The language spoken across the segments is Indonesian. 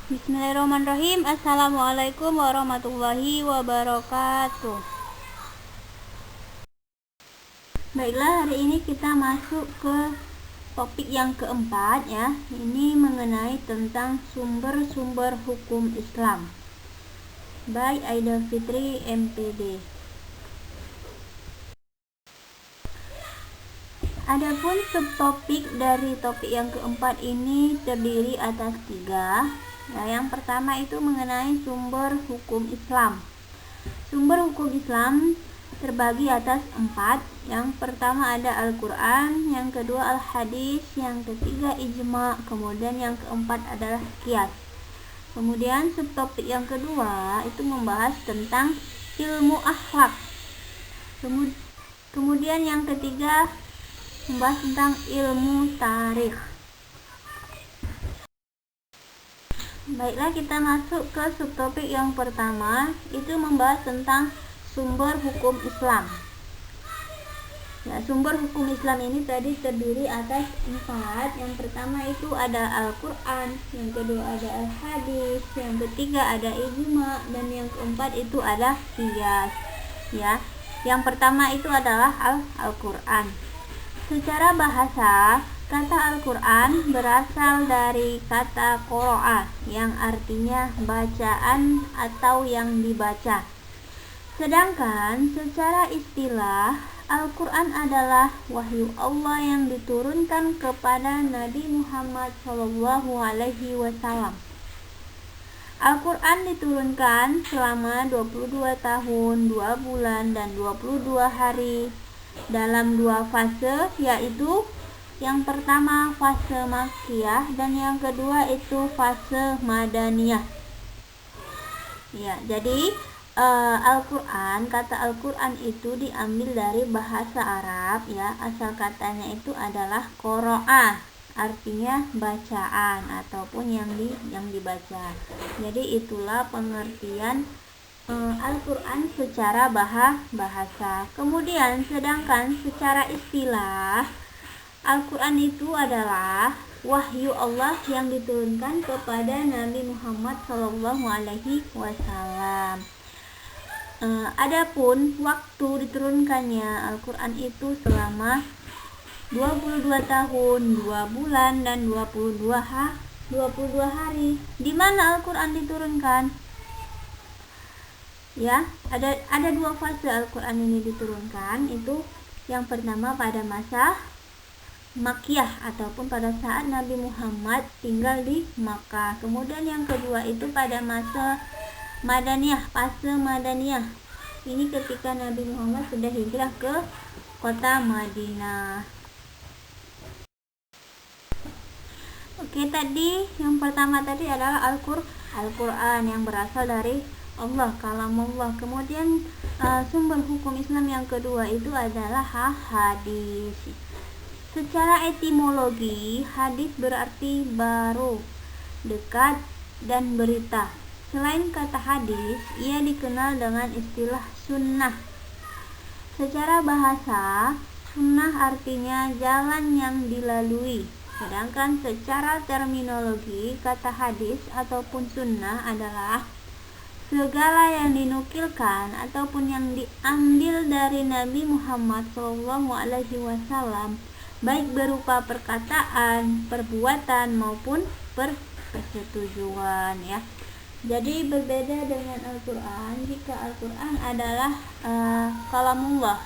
Bismillahirrahmanirrahim. Assalamualaikum warahmatullahi wabarakatuh. Baiklah, hari ini kita masuk ke topik yang keempat ya. Ini mengenai tentang sumber-sumber hukum Islam by Aida Fitri MPD. Adapun subtopik dari topik yang keempat ini terdiri atas 3. Nah, yang pertama itu mengenai sumber hukum Islam. Sumber hukum Islam terbagi atas 4. Yang pertama ada Al-Quran, yang kedua Al-Hadis, yang ketiga Ijma, kemudian yang keempat adalah Qiyas. Kemudian subtopik yang kedua itu membahas tentang ilmu akhlak. Kemudian yang ketiga membahas tentang ilmu tarikh. Baiklah, kita masuk ke subtopik yang pertama, itu membahas tentang sumber hukum Islam. Ya, sumber hukum Islam ini tadi terdiri atas 4. Yang pertama itu ada Al-Quran, yang kedua ada Al-Hadis, yang ketiga ada Ijma, dan yang keempat itu ada Qiyas. Ya, yang pertama itu adalah Al-Quran. Secara bahasa, kata Al-Quran berasal dari kata qoro'ah yang artinya bacaan atau yang dibaca. Sedangkan secara istilah, Al-Quran adalah wahyu Allah yang diturunkan kepada Nabi Muhammad SAW. Al-Quran diturunkan selama 22 tahun, 2 bulan, dan 22 hari dalam 2 fase, yaitu yang pertama fase Makkiyah dan yang kedua itu fase Madaniyah. Ya, jadi kata Al-Quran itu diambil dari bahasa Arab ya. Asal katanya itu adalah qoro'ah, artinya bacaan ataupun yang dibaca. Jadi itulah pengertian Al-Quran secara bahasa. Kemudian sedangkan secara istilah, Al-Quran itu adalah wahyu Allah yang diturunkan kepada Nabi Muhammad SAW. Adapun waktu diturunkannya Al-Quran itu selama 22 tahun, 2 bulan, dan 22 hari. Di mana Al-Quran diturunkan? Ya, ada 2 fase Al-Quran ini diturunkan. Itu yang pertama pada masa Makkiyah ataupun pada saat Nabi Muhammad tinggal di Makkah. Kemudian yang kedua itu pada masa Madaniyah, fase Madaniyah. Ini ketika Nabi Muhammad sudah hijrah ke kota Madinah. Oke, tadi yang pertama tadi adalah Al-Quran yang berasal dari Allah, kalamullah. Kemudian sumber hukum Islam yang kedua itu adalah hadis. Secara etimologi, hadis berarti baru, dekat, dan berita. Selain kata hadis, ia dikenal dengan istilah sunnah. Secara bahasa, sunnah artinya jalan yang dilalui. Sedangkan secara terminologi, kata hadis ataupun sunnah adalah segala yang dinukilkan ataupun yang diambil dari Nabi Muhammad SAW, baik berupa perkataan, perbuatan maupun persetujuan ya. Jadi berbeda dengan Al-Quran, jika Al-Quran adalah kalamullah,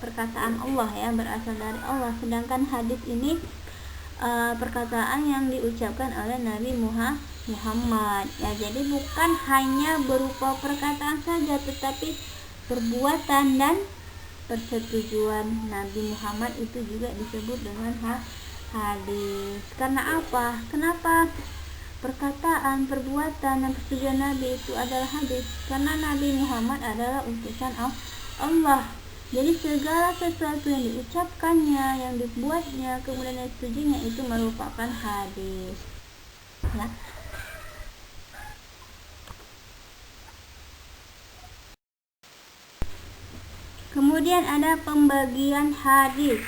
perkataan Allah ya, berasal dari Allah. Sedangkan hadis ini perkataan yang diucapkan oleh Nabi Muhammad ya. Jadi bukan hanya berupa perkataan saja, tetapi perbuatan dan persetujuan Nabi Muhammad itu juga disebut dengan hadis. Karena apa? Kenapa perkataan, perbuatan, dan persetujuan Nabi itu adalah hadis? Karena Nabi Muhammad adalah utusan Allah. Jadi segala sesuatu yang diucapkannya, yang dibuatnya, kemudian yang disetujuinya itu merupakan hadis ya. Kemudian ada pembagian hadis.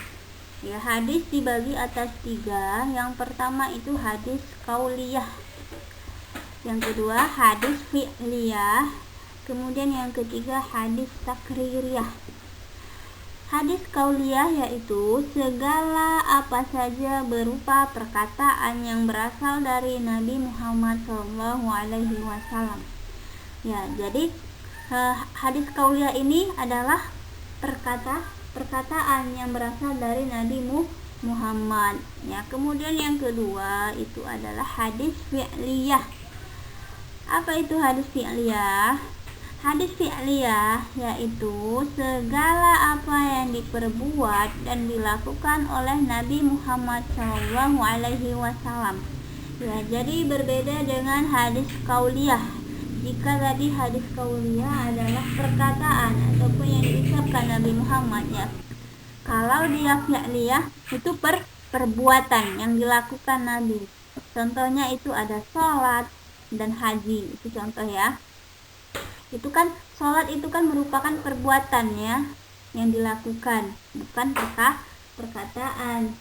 Ya, hadis dibagi atas 3. Yang pertama itu hadis qauliyah. yang kedua hadis fi'liyah, kemudian yang ketiga hadis takririyah. Hadis kauliyah yaitu segala apa saja berupa perkataan yang berasal dari Nabi Muhammad SAW. Ya, jadi hadis kauliyah ini adalah perkataan yang berasal dari Nabi Muhammad. Ya, kemudian yang kedua itu adalah hadis fi'liyah. Apa itu hadis fi'liyah? Hadis fi'liyah yaitu segala apa yang diperbuat dan dilakukan oleh Nabi Muhammad SAW. Ya, jadi berbeda dengan hadis kauliyah. Jika tadi hadis kauliyah adalah perkataan ataupun yang diucapkan Nabi Muhammad, ya. Kalau dia fi'liyah itu perbuatan yang dilakukan Nabi. Contohnya itu ada sholat dan haji, itu contoh ya. Itu kan sholat itu kan merupakan perbuatan ya yang dilakukan, bukan perkataan.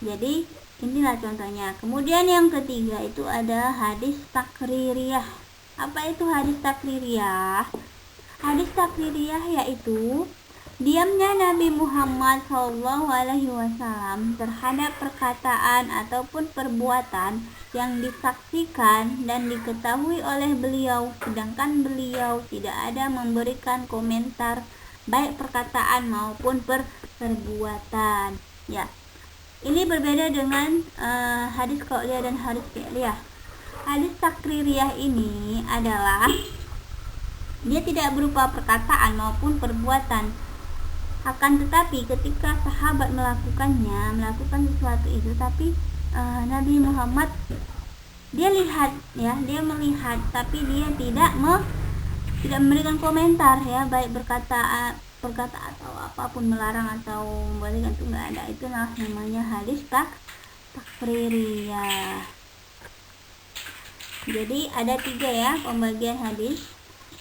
Jadi inilah contohnya. Kemudian yang ketiga itu ada hadis takririyah. Apa itu hadis takririyah? Hadis takririyah yaitu diamnya Nabi Muhammad SAW terhadap perkataan ataupun perbuatan yang disaksikan dan diketahui oleh beliau, sedangkan beliau tidak ada memberikan komentar baik perkataan maupun perbuatan. Ya, ini berbeda dengan hadis qauliyah dan hadis fi'liyah. Hadis takririyah ini adalah dia tidak berupa perkataan maupun perbuatan. Akan tetapi ketika sahabat melakukan sesuatu itu, tapi Nabi Muhammad dia melihat, tapi dia tidak memberikan komentar ya, baik berkata atau apapun, melarang atau membolehkan, itu nggak ada. Itu namanya hadis takririyah. Jadi ada 3 ya pembagian hadis,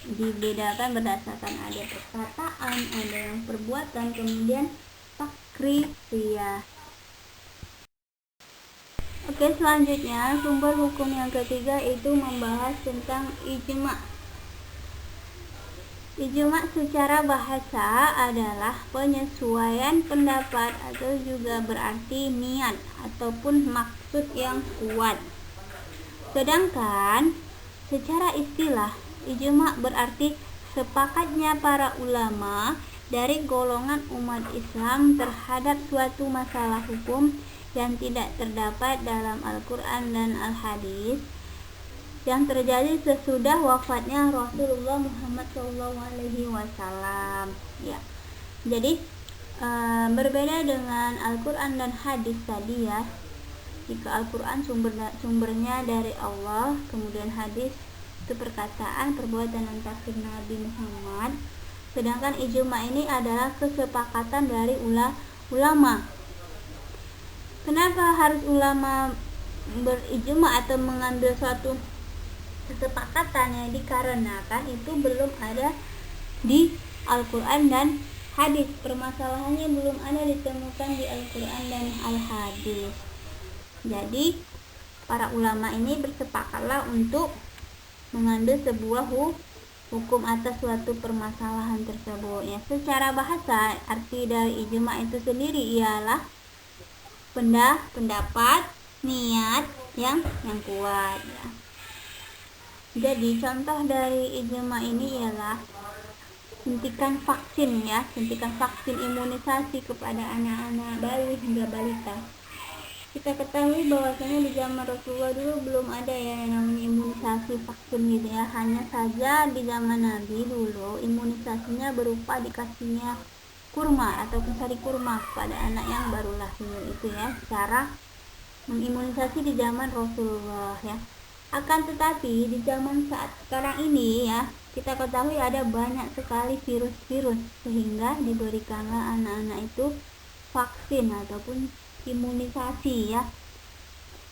dibedakan berdasarkan ada perkataan, ada yang perbuatan, kemudian takririyah. Oke, selanjutnya sumber hukum yang ketiga itu membahas tentang ijma. Ijma secara bahasa adalah penyesuaian pendapat atau juga berarti niat ataupun maksud yang kuat. Sedangkan secara istilah ijma berarti sepakatnya para ulama dari golongan umat Islam terhadap suatu masalah hukum yang tidak terdapat dalam Al-Quran dan Al-Hadis yang terjadi sesudah wafatnya Rasulullah Muhammad SAW. Ya, jadi berbeda dengan Al-Quran dan Hadis tadi ya. Jika Al-Quran sumbernya dari Allah, kemudian hadis itu perkataan, perbuatan, dan tafsir Nabi Muhammad. Sedangkan ijma ini adalah kesepakatan dari ulama. Kenapa harus ulama berijma atau mengambil suatu kesepakatan? Ya, dikarenakan itu belum ada di Al-Quran dan hadis. Permasalahannya belum ada ditemukan di Al-Quran dan Al-Hadis. Jadi para ulama ini bersepakatlah untuk mengambil sebuah hukum atas suatu permasalahan tersebut. Ya, secara bahasa arti dari ijma itu sendiri ialah pendapat, niat yang kuat ya. Jadi contoh dari ijma ini ialah suntikan vaksin ya, suntikan vaksin imunisasi kepada anak-anak bayi hingga balita. Kita ketahui bahwasanya di zaman Rasulullah dulu belum ada ya yang namanya imunisasi vaksin gitu ya. Hanya saja di zaman Nabi dulu imunisasinya berupa dikasihnya kurma ataupun sari kurma kepada anak yang baru lahir, itu ya cara mengimunisasi di zaman Rasulullah ya. Akan tetapi di zaman saat sekarang ini ya, kita ketahui ada banyak sekali virus-virus sehingga diberikanlah anak-anak itu vaksin ataupun imunisasi ya.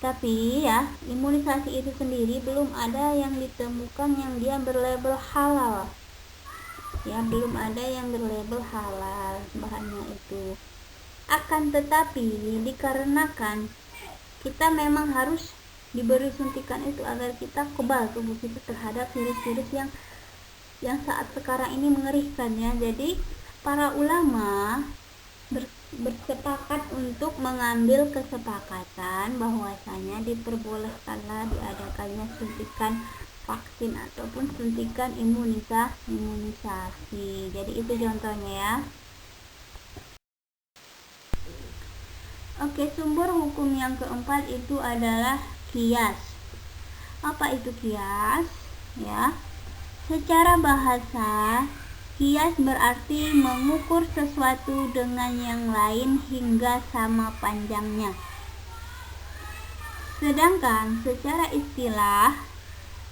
Tapi ya, imunisasi itu sendiri belum ada yang ditemukan yang dia berlabel halal. Ya, belum ada yang berlabel halal bahannya itu. Akan tetapi dikarenakan kita memang harus diberi suntikan itu agar kita kebal tubuh kita terhadap virus-virus yang saat sekarang ini mengerikan ya. Jadi para ulama bersepakat untuk mengambil kesepakatan bahwasanya diperbolehkanlah diadakannya suntikan vaksin ataupun suntikan imunisasi. Jadi itu contohnya ya. Oke, sumber hukum yang keempat itu adalah qiyas. Apa itu qiyas? Ya. Secara bahasa, qiyas berarti mengukur sesuatu dengan yang lain hingga sama panjangnya. Sedangkan secara istilah,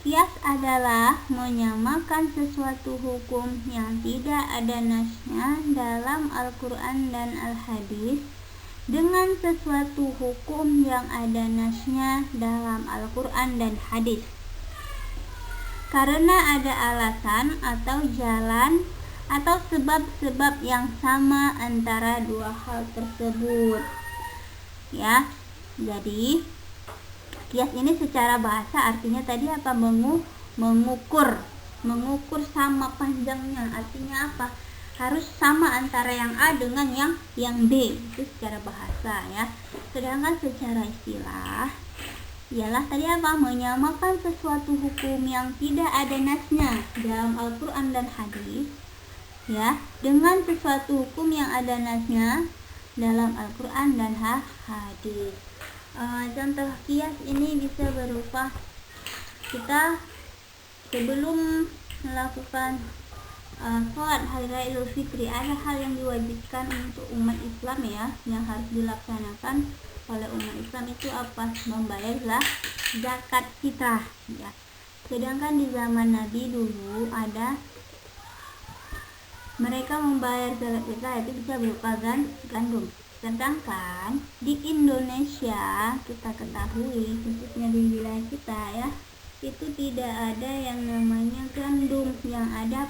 qiyas adalah menyamakan sesuatu hukum yang tidak ada nasnya dalam Al-Quran dan Al-Hadis dengan sesuatu hukum yang ada nasnya dalam Al-Quran dan Hadis, karena ada alasan atau jalan atau sebab-sebab yang sama antara dua hal tersebut ya. Jadi qiyas ini secara bahasa artinya tadi apa? Mengukur sama panjangnya. Artinya apa? Harus sama antara yang A dengan yang B, itu secara bahasa ya. Sedangkan secara istilah ialah tadi apa? Menyamakan sesuatu hukum yang tidak ada nasnya dalam Al-Quran dan Hadis ya dengan sesuatu hukum yang ada nasnya dalam Al-Quran dan Hadis. Contoh qiyas ini bisa berupa kita sebelum melakukan sholat hari raya Idul Fitri, ada hal yang diwajibkan untuk umat Islam ya, yang harus dilaksanakan oleh umat Islam itu apa? Membayar zakat fitrah ya. Sedangkan di zaman Nabi dulu ada mereka membayar zakat fitrah itu bisa berupa gandum. Sedangkan di Indonesia kita ketahui, khususnya di wilayah kita ya, itu tidak ada yang namanya gandum, yang ada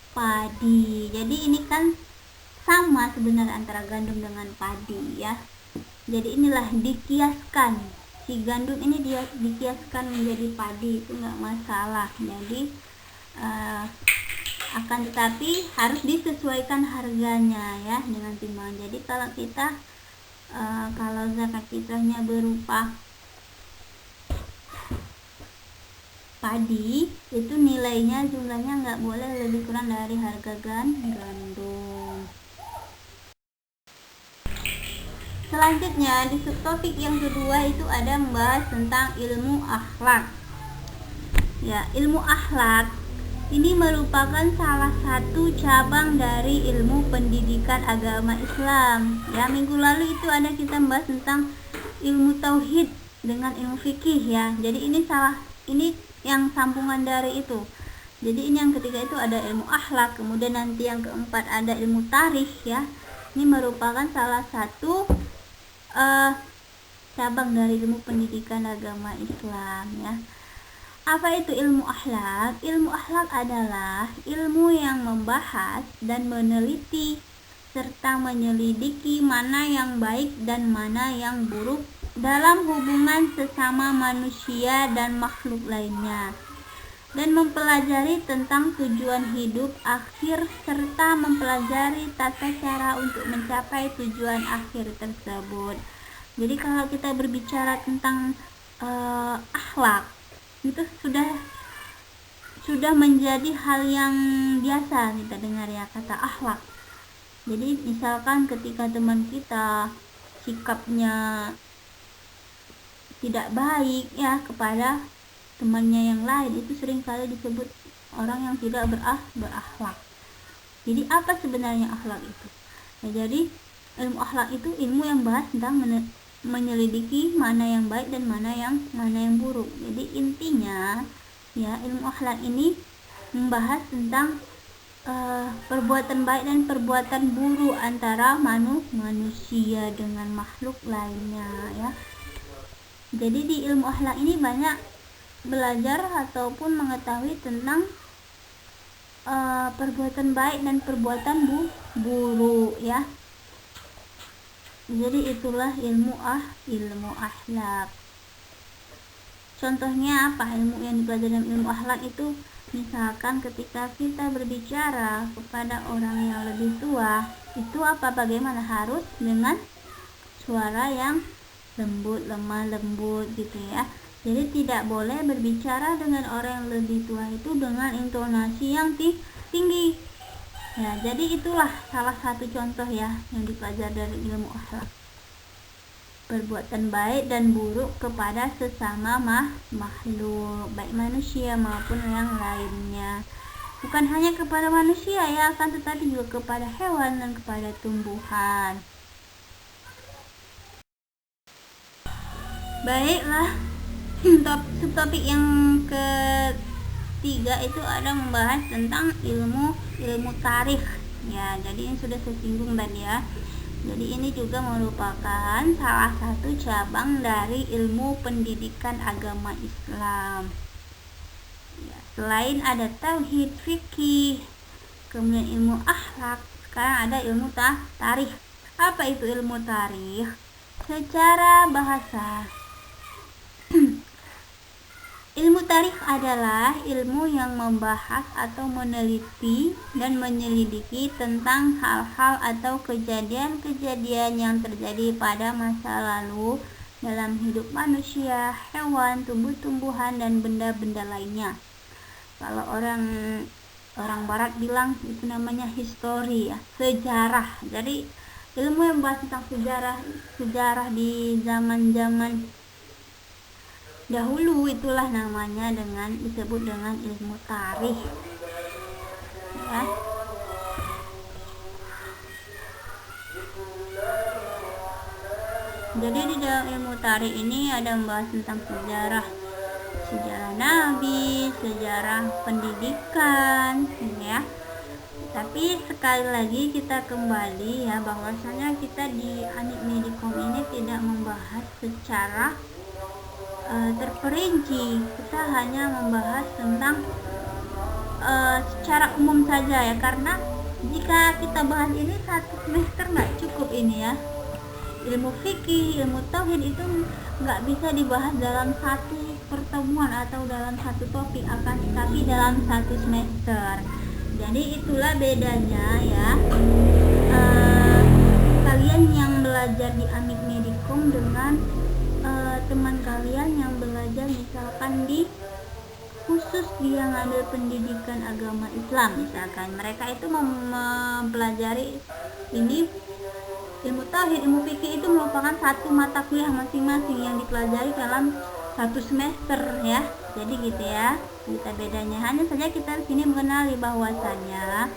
padi. Jadi ini kan sama sebenarnya antara gandum dengan padi ya. Jadi inilah dikiaskan, si gandum ini dia dikiaskan menjadi padi, itu nggak masalah. Jadi akan tetapi harus disesuaikan harganya ya dengan timbangan. Jadi kalau kita kalau zakat fitrahnya berupa padi, itu nilainya jumlahnya nggak boleh lebih kurang dari harga gandum. Selanjutnya di subtopik yang kedua itu ada membahas tentang ilmu akhlak. Ya, ilmu akhlak ini merupakan salah satu cabang dari ilmu pendidikan agama Islam. Ya, minggu lalu itu ada kita membahas tentang ilmu tauhid dengan ilmu fikih ya. Jadi ini yang sambungan dari itu. Jadi ini yang ketiga itu ada ilmu akhlak, kemudian nanti yang keempat ada ilmu tarikh ya. Ini merupakan salah satu cabang dari ilmu pendidikan agama Islam ya. Apa itu ilmu akhlak? Ilmu akhlak adalah ilmu yang membahas dan meneliti serta menyelidiki mana yang baik dan mana yang buruk dalam hubungan sesama manusia dan makhluk lainnya, dan mempelajari tentang tujuan hidup akhir serta mempelajari tata cara untuk mencapai tujuan akhir tersebut. Jadi kalau kita berbicara tentang akhlak, itu sudah menjadi hal yang biasa kita dengar ya, kata akhlak. Jadi misalkan ketika teman kita sikapnya tidak baik ya kepada temannya yang lain, itu seringkali disebut orang yang tidak berakhlak. Jadi apa sebenarnya akhlak itu? Ya, jadi ilmu akhlak itu ilmu yang bahas tentang menyelidiki mana yang baik dan mana yang buruk. Jadi intinya ya, ilmu akhlak ini membahas tentang perbuatan baik dan perbuatan buruk antara manusia dengan makhluk lainnya ya. Jadi di ilmu akhlak ini banyak belajar ataupun mengetahui tentang perbuatan baik dan perbuatan buruk ya. Jadi itulah ilmu akhlak. Contohnya apa ilmu yang dipelajari dalam ilmu akhlak itu? Misalkan ketika kita berbicara kepada orang yang lebih tua, itu apa, bagaimana, harus dengan suara yang lembut, lemah lembut gitu ya. Jadi tidak boleh berbicara dengan orang yang lebih tua itu dengan intonasi yang tinggi. Ya, jadi itulah salah satu contoh ya yang dipelajari dari ilmu akhlak. Perbuatan baik dan buruk kepada sesama makhluk, baik manusia maupun yang lainnya. Bukan hanya kepada manusia ya, akan tetapi juga kepada hewan dan kepada tumbuhan. Baiklah, subtopik yang ketiga itu ada membahas tentang ilmu tarikh. Ya, jadi ini sudah saya singgung tadi ya. Jadi ini juga merupakan salah satu cabang dari ilmu pendidikan agama Islam. Ya, selain ada tauhid, fikih, kemudian ilmu akhlak, sekarang ada ilmu tarikh. Apa itu ilmu tarikh? Secara bahasa, ilmu tarikh adalah ilmu yang membahas atau meneliti dan menyelidiki tentang hal-hal atau kejadian-kejadian yang terjadi pada masa lalu dalam hidup manusia, hewan, tumbuh-tumbuhan, dan benda-benda lainnya. Kalau orang barat bilang itu namanya histori ya, sejarah. Jadi ilmu yang membahas tentang sejarah di zaman-zaman dahulu, itulah namanya disebut dengan ilmu tarikh ya. Jadi di dalam ilmu tarikh ini ada membahas tentang sejarah nabi, sejarah pendidikan ya. Tapi sekali lagi kita kembali ya, bahwasanya kita di Anik Medikom ini tidak membahas secara terperinci. Kita hanya membahas tentang secara umum saja ya, karena jika kita bahas ini satu semester nggak cukup ini ya. Ilmu fikih, ilmu tauhid itu nggak bisa dibahas dalam satu pertemuan atau dalam satu topik, akan tetapi dalam satu semester. Jadi itulah bedanya ya, kalian yang belajar di Amik Medikom dengan teman kalian yang belajar misalkan khusus dia ngambil pendidikan agama Islam. Misalkan mereka itu mempelajari ini ilmu tauhid, ilmu fikih, itu merupakan satu mata kuliah masing-masing yang dipelajari dalam satu semester ya. Jadi gitu ya, kita bedanya. Hanya saja kita di sini mengenali bahwasannya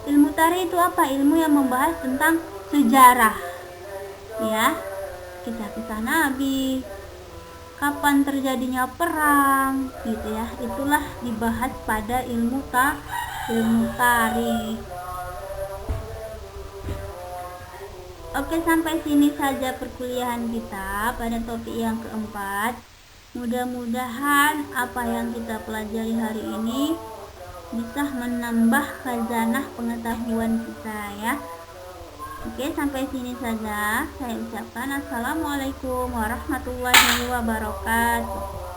ilmu tarikh itu apa? Ilmu yang membahas tentang sejarah ya, kisah-kisah nabi, kapan terjadinya perang gitu ya. Itulah dibahas pada ilmu tarikh. Oke, sampai sini saja perkuliahan kita pada topik yang keempat. Mudah-mudahan apa yang kita pelajari hari ini bisa menambah khazanah pengetahuan kita ya. Oke, sampai sini saja saya ucapkan assalamualaikum warahmatullahi wabarakatuh.